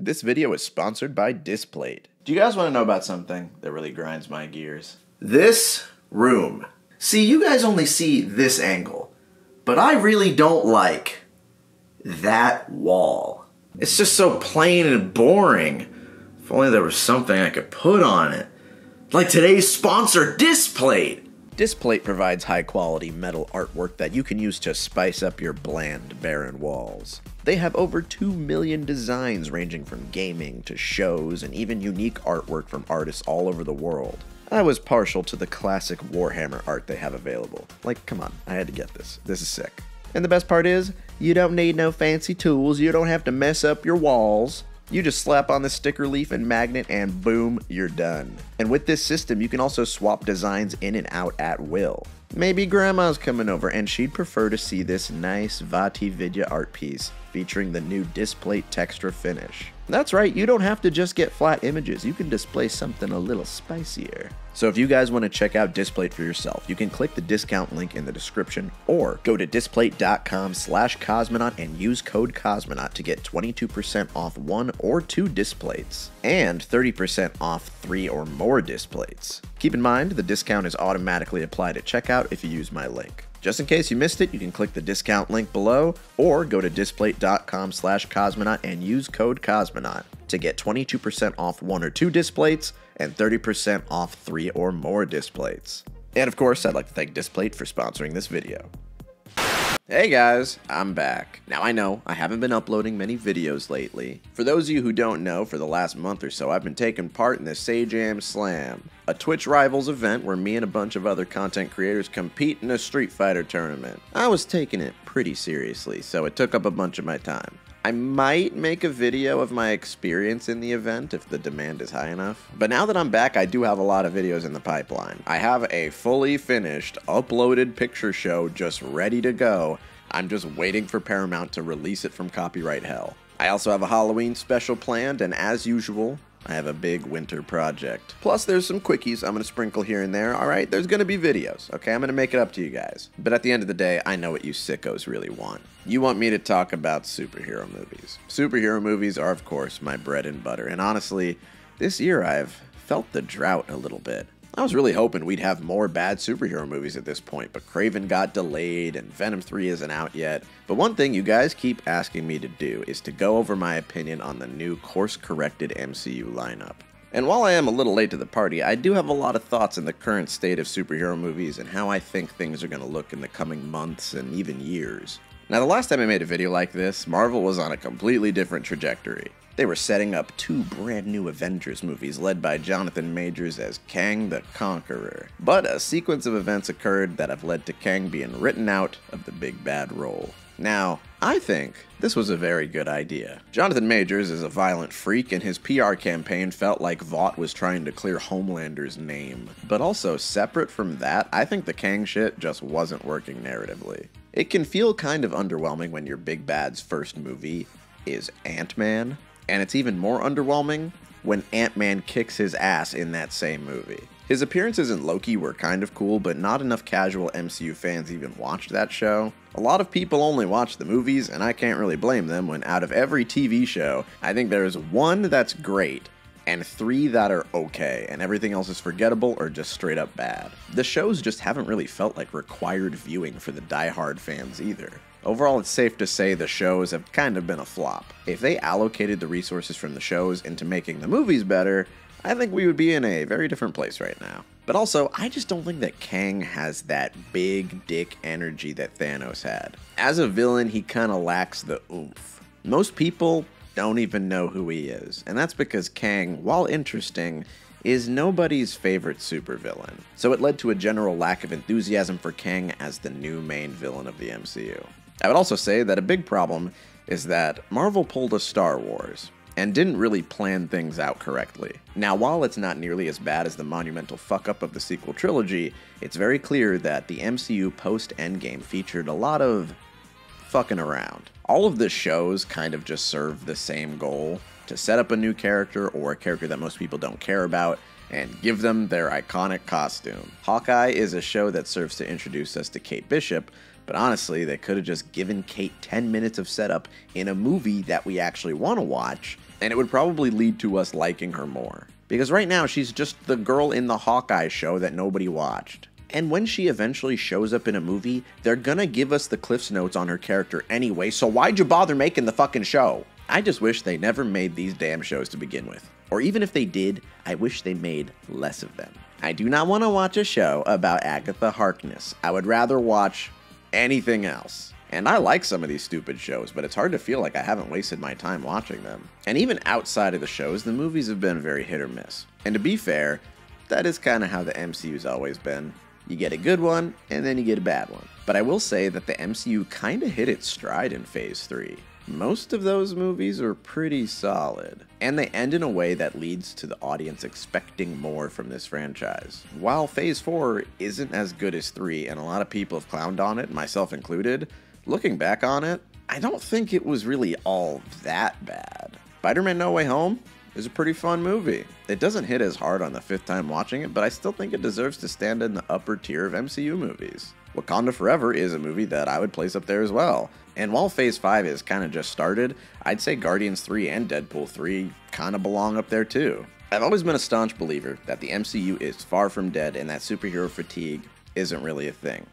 This video is sponsored by Displate. Do you guys want to know about something that really grinds my gears? This room. See, you guys only see this angle, but I really don't like that wall. It's just so plain and boring. If only there was something I could put on it. Like today's sponsor, Displate. Displate provides high-quality metal artwork that you can use to spice up your bland, barren walls. They have over 2 million designs ranging from gaming to shows and even unique artwork from artists all over the world. I was partial to the classic Warhammer art they have available. Like, come on, I had to get this. This is sick. And the best part is, you don't need no fancy tools, you don't have to mess up your walls. You just slap on the sticker leaf and magnet and boom, you're done. And with this system, you can also swap designs in and out at will. Maybe grandma's coming over and she'd prefer to see this nice Vati-Vidya art piece featuring the new Displate texture finish. That's right, you don't have to just get flat images, you can display something a little spicier. So if you guys want to check out Displate for yourself, you can click the discount link in the description or go to displate.com/cosmonaut and use code Cosmonaut to get 22% off 1 or 2 Displates and 30% off 3 or more Displates. Keep in mind, the discount is automatically applied at checkout if you use my link. Just in case you missed it, you can click the discount link below or go to displate.com/cosmonaut and use code Cosmonaut to get 22% off 1 or 2 Displates and 30% off 3 or more Displates. And of course, I'd like to thank Displate for sponsoring this video. Hey guys, I'm back. Now I know I haven't been uploading many videos lately. For those of you who don't know, for the last month or so I've been taking part in the Sajam Slam, a Twitch Rivals event where me and a bunch of other content creators compete in a Street Fighter tournament. I was taking it pretty seriously, so it took up a bunch of my time. I might make a video of my experience in the event if the demand is high enough. But now that I'm back, I do have a lot of videos in the pipeline. I have a fully finished, uploaded picture show just ready to go. I'm just waiting for Paramount to release it from copyright hell. I also have a Halloween special planned, and as usual, I have a big winter project. Plus, there's some quickies I'm going to sprinkle here and there, alright? There's going to be videos, okay? I'm going to make it up to you guys. But at the end of the day, I know what you sickos really want. You want me to talk about superhero movies. Superhero movies are, of course, my bread and butter. And honestly, this year I've felt the drought a little bit. I was really hoping we'd have more bad superhero movies at this point, but Kraven got delayed and Venom 3 isn't out yet. But one thing you guys keep asking me to do is to go over my opinion on the new course-corrected MCU lineup. And while I am a little late to the party, I do have a lot of thoughts on the current state of superhero movies and how I think things are going to look in the coming months and even years. Now, the last time I made a video like this, Marvel was on a completely different trajectory. They were setting up 2 brand new Avengers movies led by Jonathan Majors as Kang the Conqueror. But a sequence of events occurred that have led to Kang being written out of the big bad role. Now, I think this was a very good idea. Jonathan Majors is a violent freak, and his PR campaign felt like Vought was trying to clear Homelander's name. But also, separate from that, I think the Kang shit just wasn't working narratively. It can feel kind of underwhelming when your big bad's first movie is Ant-Man. And it's even more underwhelming when Ant-Man kicks his ass in that same movie. His appearances in Loki were kind of cool, but not enough casual MCU fans even watched that show. A lot of people only watch the movies, and I can't really blame them when out of every TV show, I think there's 1 that's great, and 3 that are okay, and everything else is forgettable or just straight up bad. The shows just haven't really felt like required viewing for the die-hard fans either. Overall, it's safe to say the shows have kind of been a flop. If they allocated the resources from the shows into making the movies better, I think we would be in a very different place right now. But also, I just don't think that Kang has that big dick energy that Thanos had. As a villain, he kinda lacks the oomph. Most people don't even know who he is, and that's because Kang, while interesting, is nobody's favorite supervillain. So it led to a general lack of enthusiasm for Kang as the new main villain of the MCU. I would also say that a big problem is that Marvel pulled a Star Wars and didn't really plan things out correctly. Now, while it's not nearly as bad as the monumental fuck-up of the sequel trilogy, it's very clear that the MCU post-Endgame featured a lot of fucking around. All of the shows kind of just serve the same goal, to set up a new character or a character that most people don't care about, and give them their iconic costume. Hawkeye is a show that serves to introduce us to Kate Bishop, but honestly, they could have just given Kate 10 minutes of setup in a movie that we actually want to watch, And it would probably lead to us liking her more. Because right now, she's just the girl in the Hawkeye show that nobody watched. And when she eventually shows up in a movie, they're gonna give us the Cliff's Notes on her character anyway, so why'd you bother making the fucking show? I just wish they never made these damn shows to begin with. Or even if they did, I wish they made less of them. I do not want to watch a show about Agatha Harkness. I would rather watch anything else. And I like some of these stupid shows, but it's hard to feel like I haven't wasted my time watching them. And even outside of the shows, the movies have been very hit or miss. And to be fair, that is kind of how the MCU's always been. You get a good one, and then you get a bad one. But I will say that the MCU kind of hit its stride in Phase 3. Most of those movies are pretty solid, and they end in a way that leads to the audience expecting more from this franchise. While Phase 4 isn't as good as 3, and a lot of people have clowned on it, myself included, looking back on it, I don't think it was really all that bad. Spider-Man No Way Home is a pretty fun movie. It doesn't hit as hard on the 5th time watching it, but I still think it deserves to stand in the upper tier of MCU movies. Wakanda Forever is a movie that I would place up there as well. And while Phase 5 is kind of just started, I'd say Guardians 3 and Deadpool 3 kind of belong up there too. I've always been a staunch believer that the MCU is far from dead and that superhero fatigue isn't really a thing.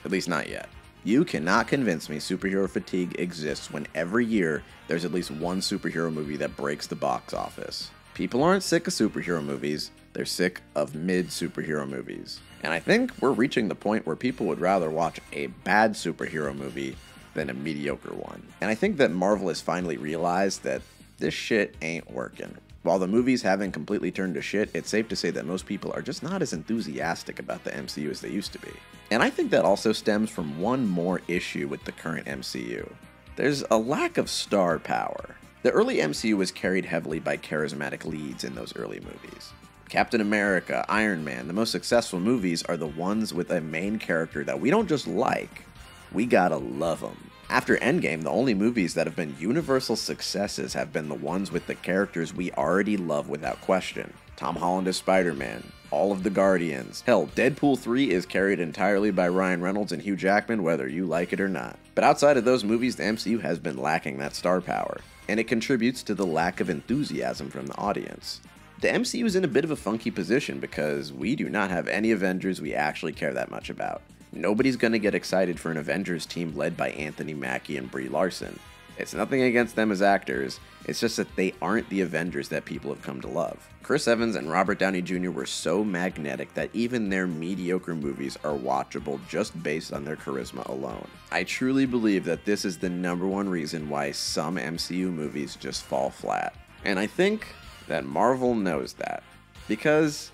At least not yet. You cannot convince me superhero fatigue exists when every year there's at least one superhero movie that breaks the box office. People aren't sick of superhero movies, they're sick of mid-superhero movies. And I think we're reaching the point where people would rather watch a bad superhero movie than a mediocre one. And I think that Marvel has finally realized that this shit ain't working. While the movies haven't completely turned to shit, it's safe to say that most people are just not as enthusiastic about the MCU as they used to be. And I think that also stems from one more issue with the current MCU. There's a lack of star power. The early MCU was carried heavily by charismatic leads in those early movies. Captain America, Iron Man, the most successful movies are the ones with a main character that we don't just like, we gotta love them. After Endgame, the only movies that have been universal successes have been the ones with the characters we already love without question. Tom Holland as Spider-Man, all of the Guardians. Hell, Deadpool 3 is carried entirely by Ryan Reynolds and Hugh Jackman, whether you like it or not. But outside of those movies, the MCU has been lacking that star power, and it contributes to the lack of enthusiasm from the audience. The MCU is in a bit of a funky position because we do not have any Avengers we actually care that much about. Nobody's gonna get excited for an Avengers team led by Anthony Mackie and Brie Larson. It's nothing against them as actors, it's just that they aren't the Avengers that people have come to love. Chris Evans and Robert Downey Jr. were so magnetic that even their mediocre movies are watchable just based on their charisma alone. I truly believe that this is the #1 reason why some MCU movies just fall flat. And I think that Marvel knows that, because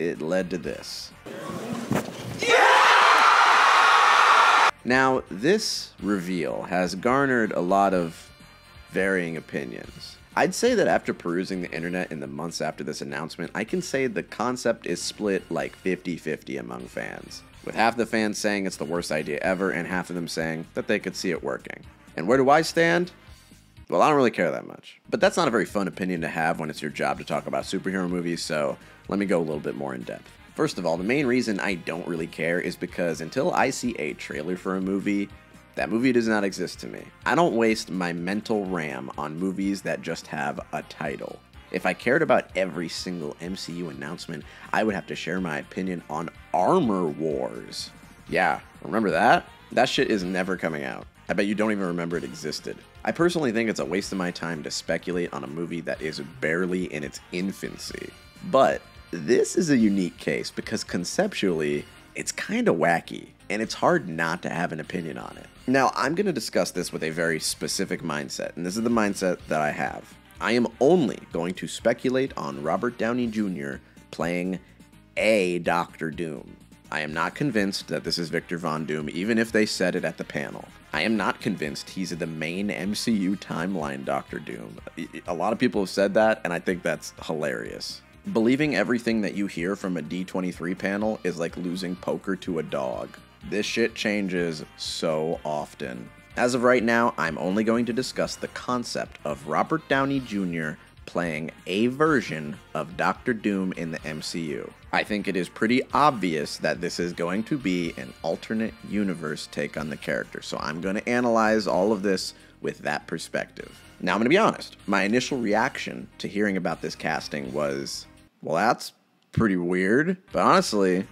it led to this. Now, this reveal has garnered a lot of varying opinions. I'd say that after perusing the internet in the months after this announcement, I can say the concept is split like 50-50 among fans, with half the fans saying it's the worst idea ever and half of them saying that they could see it working. And where do I stand? Well, I don't really care that much. But that's not a very fun opinion to have when it's your job to talk about superhero movies, so let me go a little bit more in depth. First of all, the main reason I don't really care is because until I see a trailer for a movie, that movie does not exist to me. I don't waste my mental RAM on movies that just have a title. If I cared about every single MCU announcement, I would have to share my opinion on Armor Wars. Yeah, remember that? That shit is never coming out. I bet you don't even remember it existed. I personally think it's a waste of my time to speculate on a movie that is barely in its infancy. But this is a unique case because conceptually, it's kinda wacky, and it's hard not to have an opinion on it. Now, I'm gonna discuss this with a very specific mindset, and this is the mindset that I have. I am only going to speculate on Robert Downey Jr. playing a Doctor Doom. I am not convinced that this is Victor Von Doom, even if they said it at the panel. I am not convinced he's the main MCU timeline Doctor Doom. A lot of people have said that, and I think that's hilarious. Believing everything that you hear from a D23 panel is like losing poker to a dog. This shit changes so often. As of right now, I'm only going to discuss the concept of Robert Downey Jr. playing a version of Doctor Doom in the MCU. I think it is pretty obvious that this is going to be an alternate universe take on the character, so I'm going to analyze all of this with that perspective. Now, I'm going to be honest. My initial reaction to hearing about this casting was, well, that's pretty weird. But honestly,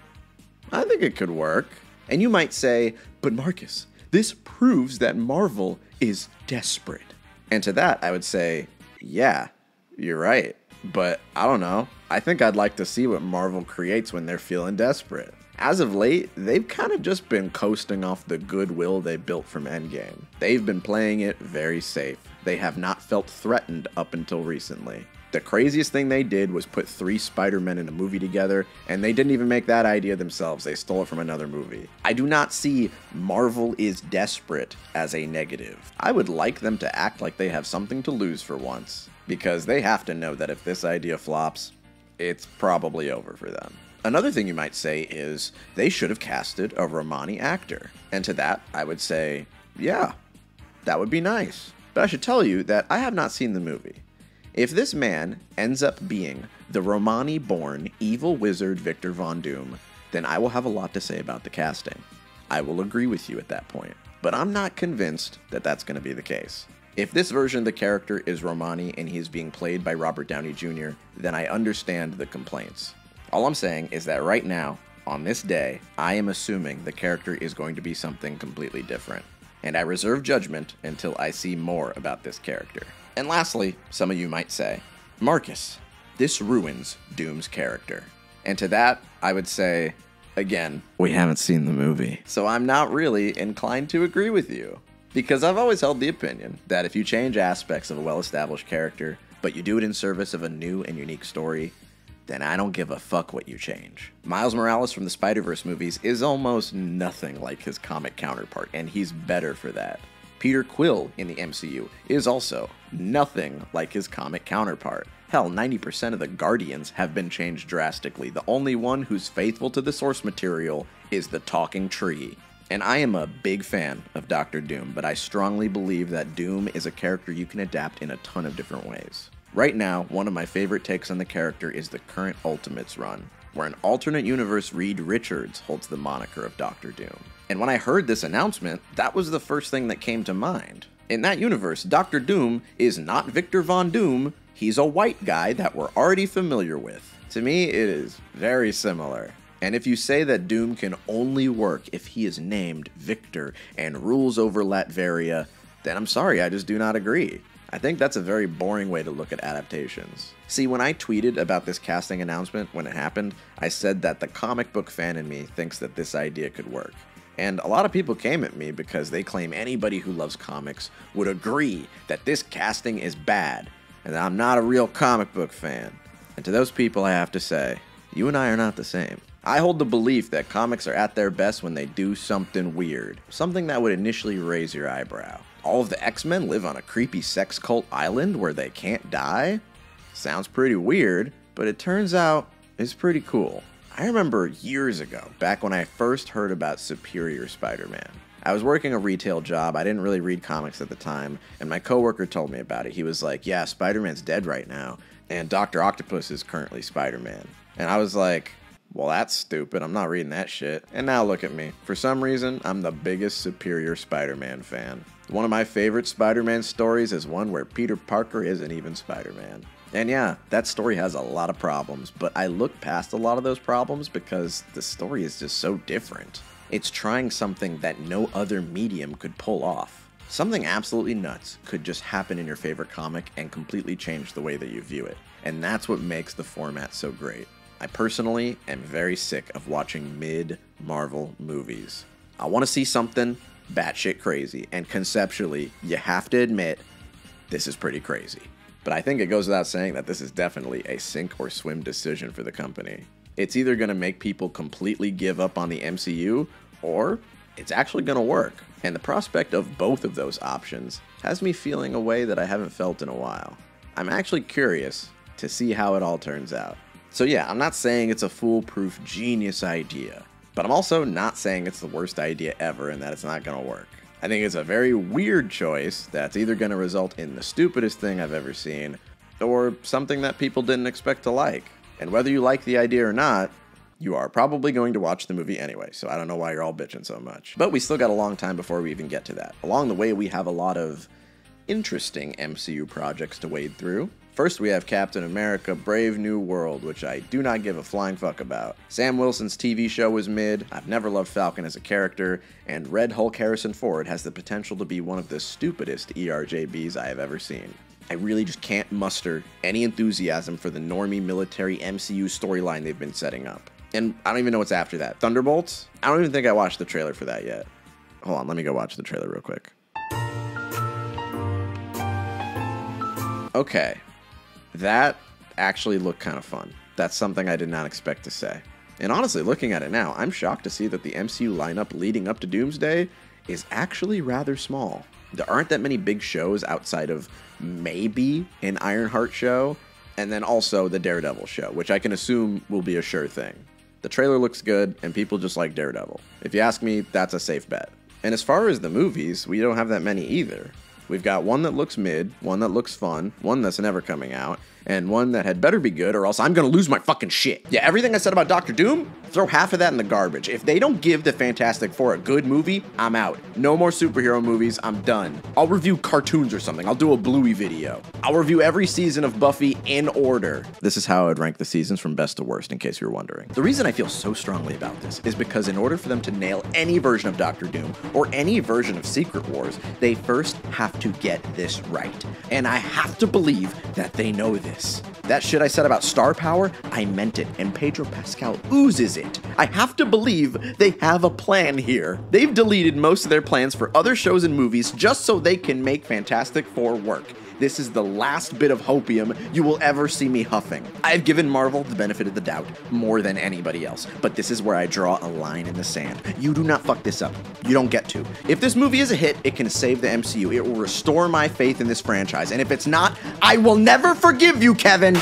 I think it could work. And you might say, but Marcus, this proves that Marvel is desperate. And to that, I would say, yeah, you're right. But I don't know. I think I'd like to see what Marvel creates when they're feeling desperate. As of late, they've kind of just been coasting off the goodwill they built from Endgame. They've been playing it very safe. They have not felt threatened up until recently. The craziest thing they did was put 3 Spider-Men in a movie together, and they didn't even make that idea themselves. They stole it from another movie. I do not see Marvel is desperate as a negative. I would like them to act like they have something to lose for once, because they have to know that if this idea flops, it's probably over for them. Another thing you might say is they should have casted a Romani actor. And to that, I would say, yeah, that would be nice. But I should tell you that I have not seen the movie. If this man ends up being the Romani-born evil wizard Victor Von Doom, then I will have a lot to say about the casting. I will agree with you at that point. But I'm not convinced that that's going to be the case. If this version of the character is Romani and he is being played by Robert Downey Jr., then I understand the complaints. All I'm saying is that right now, on this day, I am assuming the character is going to be something completely different. And I reserve judgment until I see more about this character. And lastly, some of you might say, Marcus, this ruins Doom's character. And to that, I would say, again, we haven't seen the movie. So I'm not really inclined to agree with you. Because I've always held the opinion that if you change aspects of a well-established character, but you do it in service of a new and unique story, then I don't give a fuck what you change. Miles Morales from the Spider-Verse movies is almost nothing like his comic counterpart, and he's better for that. Peter Quill in the MCU is also nothing like his comic counterpart. Hell, 90% of the Guardians have been changed drastically. The only one who's faithful to the source material is the talking tree. And I am a big fan of Dr. Doom, but I strongly believe that Doom is a character you can adapt in a ton of different ways. Right now, one of my favorite takes on the character is the current Ultimates run, where an alternate universe Reed Richards holds the moniker of Dr. Doom. And when I heard this announcement, that was the first thing that came to mind. In that universe, Dr. Doom is not Victor Von Doom, he's a white guy that we're already familiar with. To me, it is very similar. And if you say that Doom can only work if he is named Victor and rules over Latveria, then I'm sorry, I just do not agree. I think that's a very boring way to look at adaptations. See, when I tweeted about this casting announcement when it happened, I said that the comic book fan in me thinks that this idea could work. And a lot of people came at me because they claim anybody who loves comics would agree that this casting is bad, and that I'm not a real comic book fan. And to those people I have to say, you and I are not the same. I hold the belief that comics are at their best when they do something weird, something that would initially raise your eyebrow. All of the X-Men live on a creepy sex cult island where they can't die? Sounds pretty weird, but it turns out it's pretty cool. I remember years ago, back when I first heard about Superior Spider-Man. I was working a retail job, I didn't really read comics at the time, and my coworker told me about it. He was like, yeah, Spider-Man's dead right now, and Dr. Octopus is currently Spider-Man. And I was like, well, that's stupid, I'm not reading that shit. And now look at me. For some reason, I'm the biggest Superior Spider-Man fan. One of my favorite Spider-Man stories is one where Peter Parker isn't even Spider-Man. And yeah, that story has a lot of problems, but I look past a lot of those problems because the story is just so different. It's trying something that no other medium could pull off. Something absolutely nuts could just happen in your favorite comic and completely change the way that you view it. And that's what makes the format so great. I personally am very sick of watching mid-Marvel movies. I want to see something batshit crazy, and conceptually, you have to admit, this is pretty crazy. But I think it goes without saying that this is definitely a sink or swim decision for the company. It's either going to make people completely give up on the MCU, or it's actually going to work. And the prospect of both of those options has me feeling a way that I haven't felt in a while. I'm actually curious to see how it all turns out. So yeah, I'm not saying it's a foolproof genius idea, but I'm also not saying it's the worst idea ever and that it's not going to work. I think it's a very weird choice that's either going to result in the stupidest thing I've ever seen, or something that people didn't expect to like. And whether you like the idea or not, you are probably going to watch the movie anyway, so I don't know why you're all bitching so much. But we still got a long time before we even get to that. Along the way, we have a lot of interesting MCU projects to wade through. First, we have Captain America Brave New World, which I do not give a flying fuck about. Sam Wilson's TV show was mid, I've never loved Falcon as a character, and Red Hulk Harrison Ford has the potential to be one of the stupidest ERJBs I have ever seen. I really just can't muster any enthusiasm for the normie military MCU storyline they've been setting up. And I don't even know what's after that. Thunderbolts? I don't even think I watched the trailer for that yet. Hold on, let me go watch the trailer real quick. Okay. That actually looked kind of fun. That's something I did not expect to say. And honestly, looking at it now, I'm shocked to see that the MCU lineup leading up to Doomsday is actually rather small. There aren't that many big shows outside of maybe an Ironheart show, and then also the Daredevil show, which I can assume will be a sure thing. The trailer looks good, and people just like Daredevil. If you ask me, that's a safe bet. And as far as the movies, we don't have that many either. We've got one that looks mid, one that looks fun, one that's never coming out, and one that had better be good or else I'm gonna lose my fucking shit. Yeah, everything I said about Doctor Doom, throw half of that in the garbage. If they don't give the Fantastic Four a good movie, I'm out. No more superhero movies, I'm done. I'll review cartoons or something. I'll do a Bluey video. I'll review every season of Buffy in order. This is how I would rank the seasons from best to worst, in case you were wondering. The reason I feel so strongly about this is because in order for them to nail any version of Doctor Doom or any version of Secret Wars, they first have to get this right. And I have to believe that they know this. That shit I said about star power, I meant it, and Pedro Pascal oozes it. I have to believe they have a plan here. They've deleted most of their plans for other shows and movies just so they can make Fantastic Four work. This is the last bit of hopium you will ever see me huffing. I've given Marvel the benefit of the doubt more than anybody else, but this is where I draw a line in the sand. You do not fuck this up. You don't get to. If this movie is a hit, it can save the MCU. It will restore my faith in this franchise, and if it's not, I will never forgive you, Kevin!